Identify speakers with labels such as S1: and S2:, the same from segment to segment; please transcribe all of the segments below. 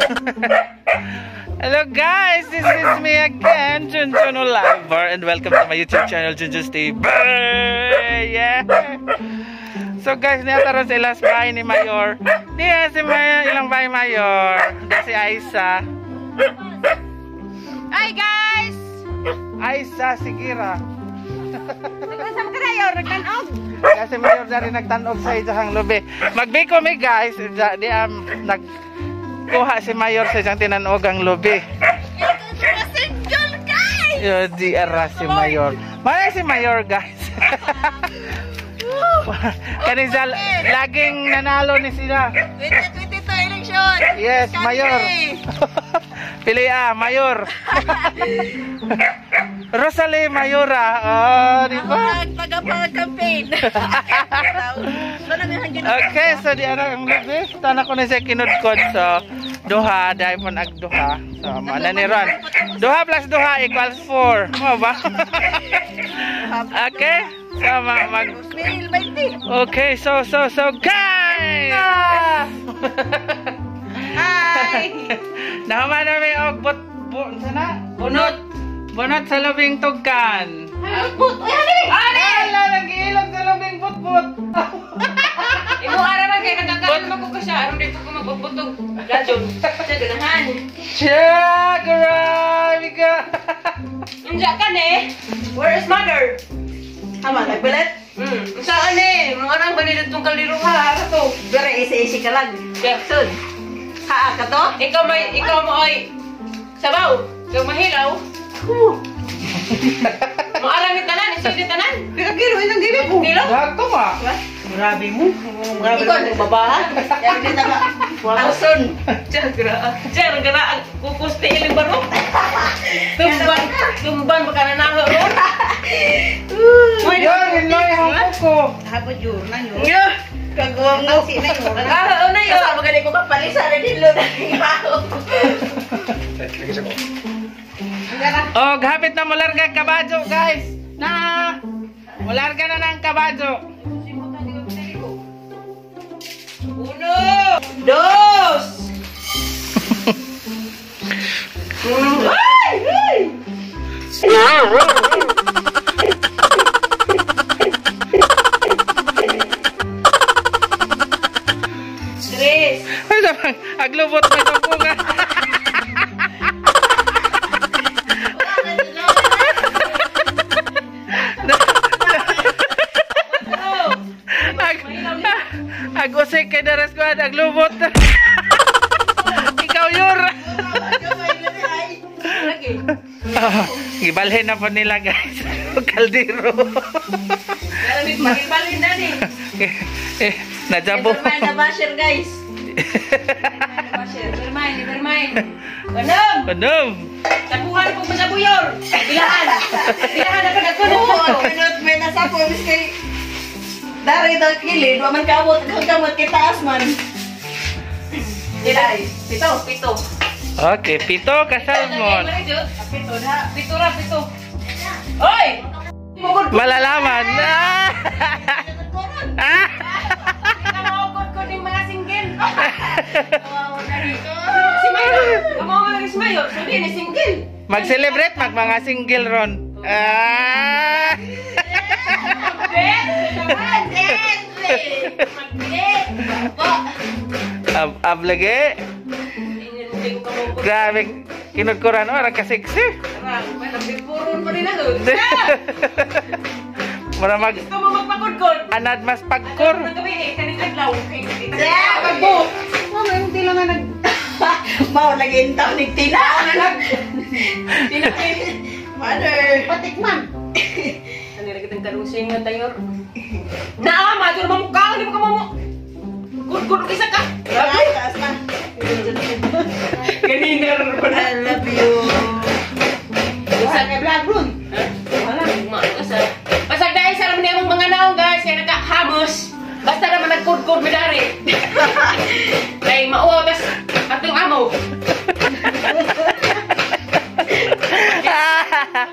S1: Hello guys, this is me again, Junjun Oliver, and welcome to my YouTube channel, Junjun's TV. Yeah. So guys, niyataron sa ilas bahay ni Mayor. Niya si Mayor, ilang bahay Mayor. Diya si Aisa.
S2: Hi guys!
S1: Aisa, Sigira.
S2: Nagkasam ka na yun, nagtanog.
S1: Kasi Mayor dari nagtanog sa isang lubi. Magbiko mi guys, di nagkuha si Mayor sa isang tinanogang lubi.
S2: Single guys!
S1: Yo, di ara si Mayor. Maya si Mayor guys. Kanisa laging nanalo ni sila.
S2: 2022 election!
S1: Yes, Mayor. Pili Mayor. Rosalie Mayora. Oh, di ba?
S2: Taga-campaign.
S1: Okay, so di ana ang lubi. Tana ko na siya kinudkod. So, duha, dahil po nagduha. So, mana ni Ron. Duha plus duha equals 4. Mo ba? Okay. So, okay, so guys!
S2: Hi!
S1: Naman namin og bunot sa lubing tugkan.
S2: Put! Uy, hali!
S1: Ala, nag-iilog sa lubing putput.
S2: Imo araman kayo, nagkakaroon naman ko siya. Aram dito ko magpuputog. Gadyon. Siya, ganahan.
S1: Siya, grabe ka.
S2: Nandiyan ka ne? Where is mother? Tama, nagbalat? Saan eh? Mga nang banilad itong kaliro ha? Ano to? Gara, isa-isi ka lang. Jackson. Haa ka to? Ikaw mo ay sabaw. Ikaw mahilaw. Maaramit tanan, isulid tanan. Pika-kilo, isang gili ko. Kilo?
S1: Gato nga.
S3: Grabe mo. Grabe
S2: Ikaw,
S3: mo babahan.
S2: Yan din tama. Alson. Gara, kukusti iling barok. Tumban baka nanalo ron.
S1: Yan, inoy hangko ko.
S3: Hapon yun na yun.
S2: Yeah.
S3: Kagawang nasi na yun.
S2: Nagkakaroon na yun. Kasama galing ko kapalisa na nilo na ibaho.
S1: Oh, gapit na mularga kabadyo, guys. Na, mularga na ng kabadyo.
S2: Uno, dos. Ay! Ay! Tres.
S1: Ay, sabang, aglubot mo ito po nga. Agusik kay Daras ko, aglubot. Ikaw yur. Ibalhin na po nila guys. Kaldero.
S2: Balin na ni.
S1: Najabo.
S2: Nevermind na basher guys. Nevermind.
S1: Panom.
S2: Tabuhan po sa buyor. Bilahan na pagkakuno. Pinot may nasa po miski. Dari daw kilid, wa man kamot kita asman. Dilay. Pito.
S1: Okay, pito ka salmon.
S2: Pito. Oy!
S1: Malalaman.
S2: Kita maugod ko ng mga single. Si Mayo. Kamu nga si Mayo. Sabi ni single.
S1: Mag-celebrate mga single ron. Ablage. Grabe kinudkuran orang kasiksi. Mara mag anad mas pagkur.
S2: Mau lagi intaw ni Tina. Mother. Patikman. Ano lagi teng kadusing nga tayor. Naa matur mamukha di mo ka mo. Good isa ka. Grabe taas na. Kanina I love you. Isa ka vlog run. Wala sa. Pasag dai sa ramon among mga naong guys kay nakahamos. Basta naman nagkud-kud midari. Kay mauwa bas atong amo.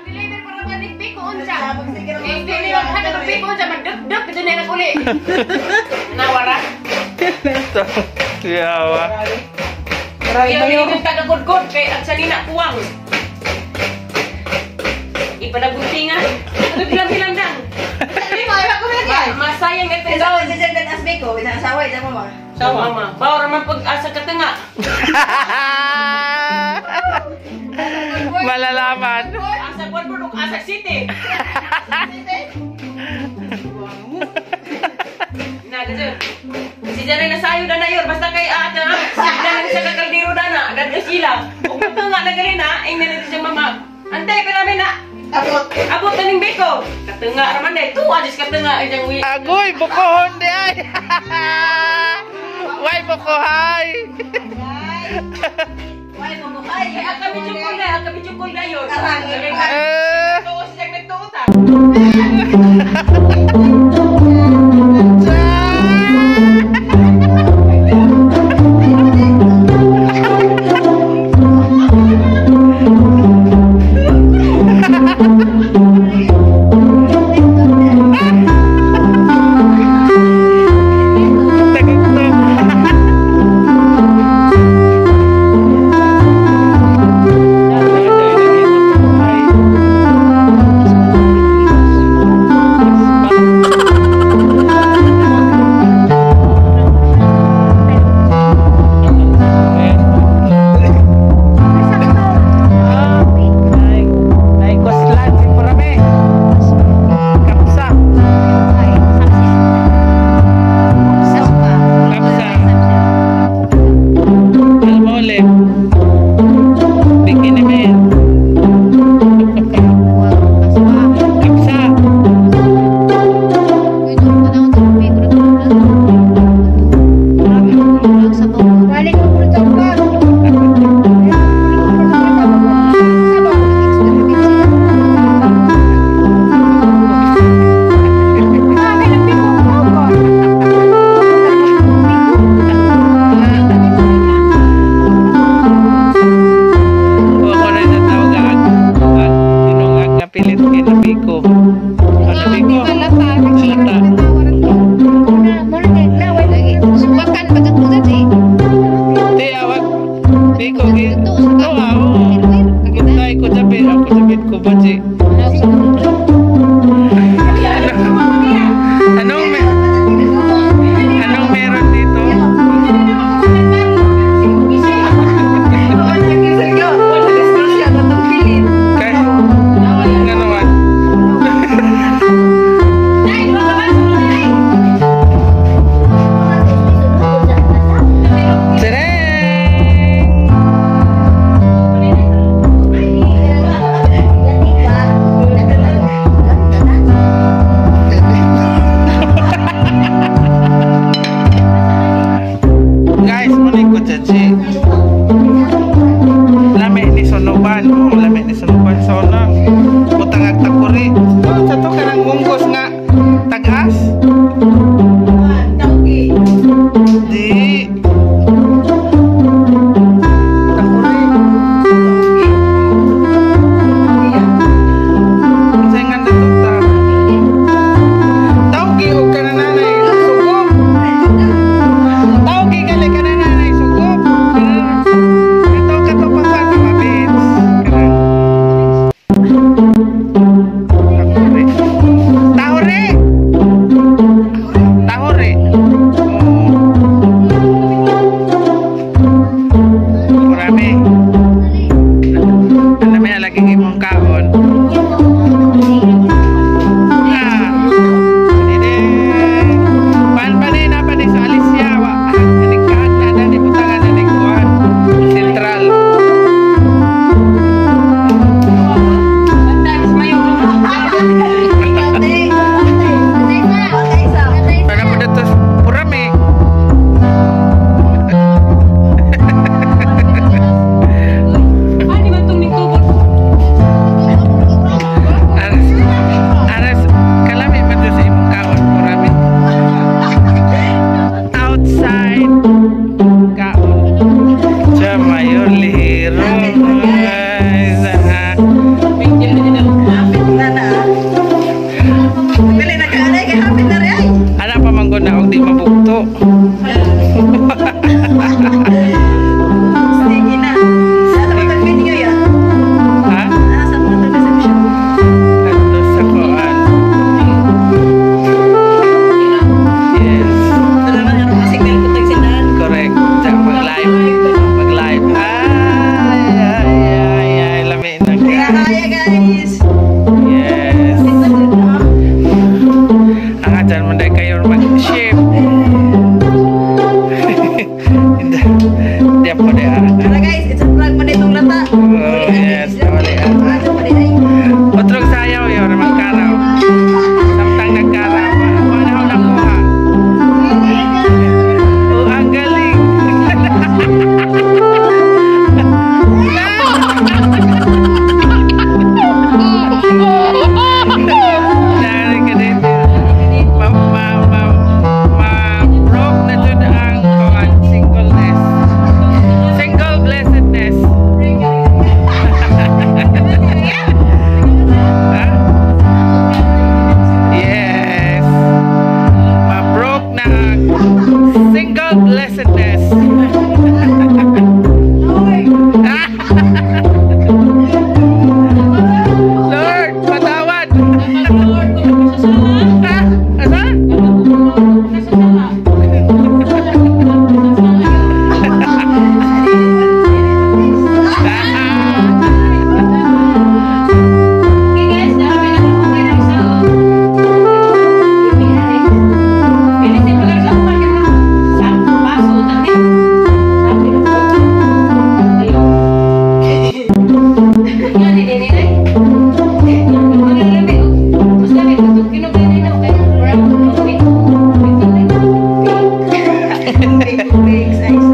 S2: Deliver para manikpik ko unsa. Hindi niyo hada magpik ko unsa magduk-duk dito na uli. Nawara.
S1: Yawa.
S2: Kaya yung tagagod-god kay at sa nina puwang. Ipanabuntingan. Ano bilang-bilang dang? Masayang ito daw. Sa mama. Bawal naman pag-asa ka nga.
S1: Malalaman.
S2: Asa Guadalajara, Asa City. Na, kasi. Si Janay na sayo na yun. Basta kay ata. Sila lang sa kakaldiro na na. Agad sila. Kung ito nga na galing na, ay nanito siya mama. Antay, pero namin na. Abot na ng beko. Katunga raman na. Ito, adis katunga.
S1: Agoy, bukohon di ay. Why bukohay?
S2: Kami jukol na yun.
S1: Eh.
S2: Ito, siya nagtuta.
S3: 2 weeks. Ay,